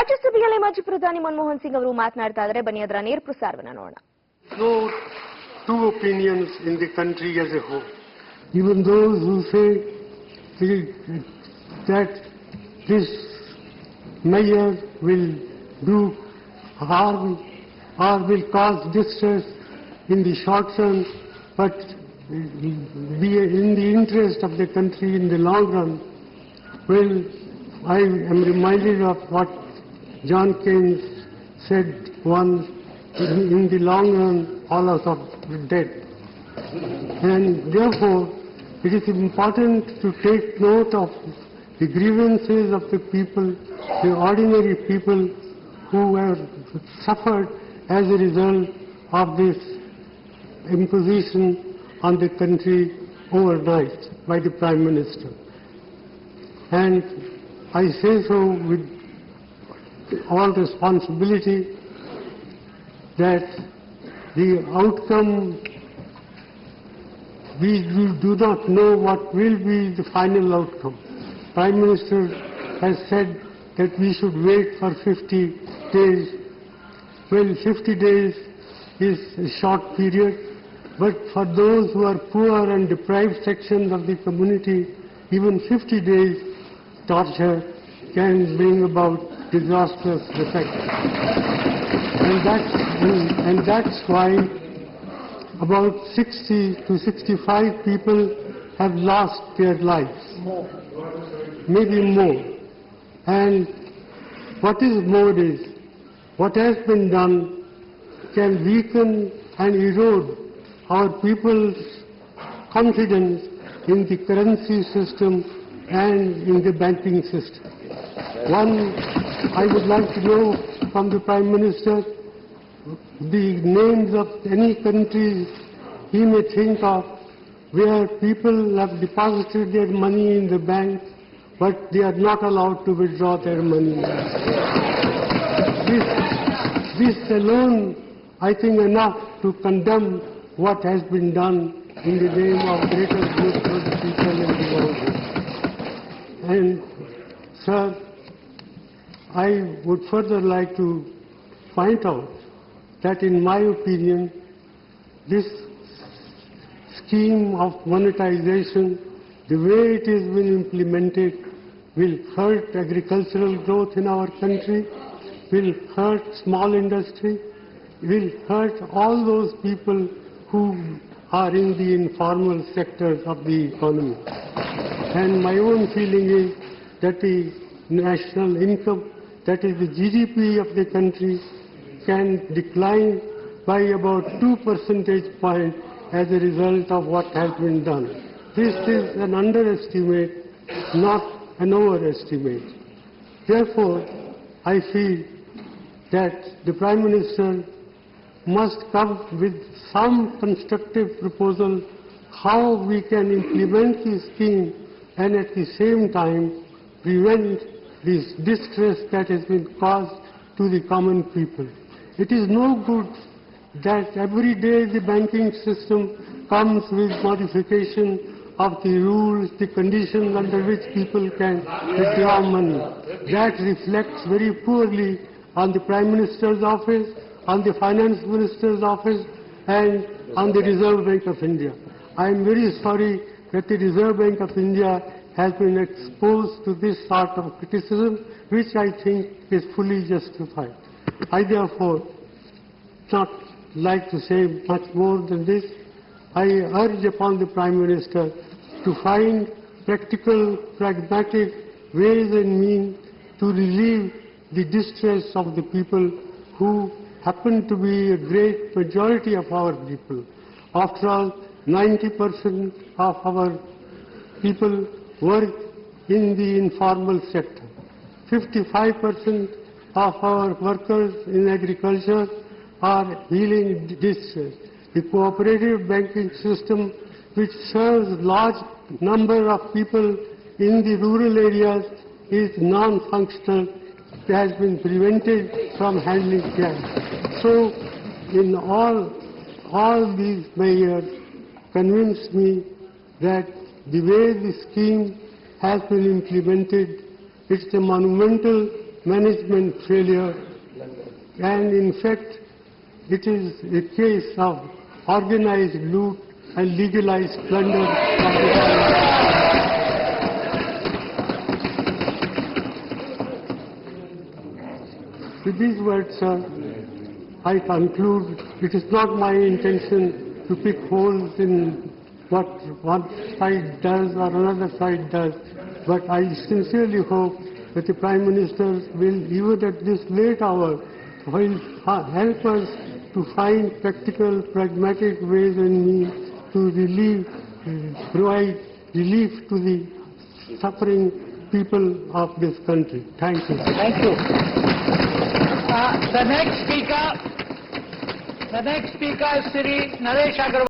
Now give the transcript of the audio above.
ರಾಜ್ಯಸಭೆಯಲ್ಲಿ ಮಾಜಿ ಪ್ರಧಾನಿ ಮನಮೋಹನ್ ಸಿಂಗ್ ಅವರು ಮಾತನಾಡ್ತಾ ಇದ್ದಾರೆ. ಬನ್ನಿ ಅದರ ನೇರ ಪ್ರಸಾರವನ್ನು ನೋಡೋಣ. No two opinions in the country as a whole. Even those who say that this measure will do harm or will cause distress in the short term, but be in the interest of the country in the long run. Well, I am reminded of what John Keynes said once, in the long run all of us are dead. And therefore it is important to take note of the grievances of the people, the ordinary people who have suffered as a result of this imposition on the country overnight by the Prime Minister. And I say so with all responsibility that the outcome, we do not know what will be the final outcome. Prime Minister has said that we should wait for 50 days. Well, 50 days is a short period, but for those who are poor and deprived sections of the community, even 50 days torture can bring about disastrous effects. And that's why about 60 to 65 people have lost their lives. Maybe more. And what is more is, what has been done can weaken and erode our people's confidence in the currency system and in the banking system. One, I would like to know from the Prime Minister the names of any countries he may think of where people have deposited their money in the bank, but they are not allowed to withdraw their money. This alone, I think, enough to condemn what has been done in the name of greater good for the people in the world. And, sir, I would further like to point out that in my opinion, this scheme of monetization, the way it has been implemented, will hurt agricultural growth in our country, will hurt small industry, will hurt all those people who are in the informal sectors of the economy. And my own feeling is that the national income, that is the GDP of the country, can decline by about 2 percentage points as a result of what has been done. This is an underestimate, not an overestimate. Therefore, I feel that the Prime Minister must come with some constructive proposal how we can implement this scheme and at the same time prevent this distress that has been caused to the common people. It is no good that every day the banking system comes with modification of the rules, the conditions under which people can withdraw money. That reflects very poorly on the Prime Minister's office, on the Finance Minister's office, and on the Reserve Bank of India. I am very sorry that the Reserve Bank of India has been exposed to this sort of criticism, which I think is fully justified. I therefore not like to say much more than this. I urge upon the Prime Minister to find practical, pragmatic ways and means to relieve the distress of the people who happen to be a great majority of our people. After all, 90% of our people work in the informal sector. 55% of our workers in agriculture are feeling distress. The cooperative banking system, which serves large number of people in the rural areas, is non-functional. It has been prevented from handling cash. So, in all these measures convince me that the way the scheme has been implemented, it's a monumental management failure, and in fact, it is a case of organized loot and legalized plunder of the government. With these words, sir, I conclude it is not my intention to pick holes in what one side does or another side does, but I sincerely hope that the Prime Minister will, even at this late hour, will help us to find practical, pragmatic ways and means to provide relief to the suffering people of this country. Thank you. Thank you. The next speaker is Sri Naresh Agarwal.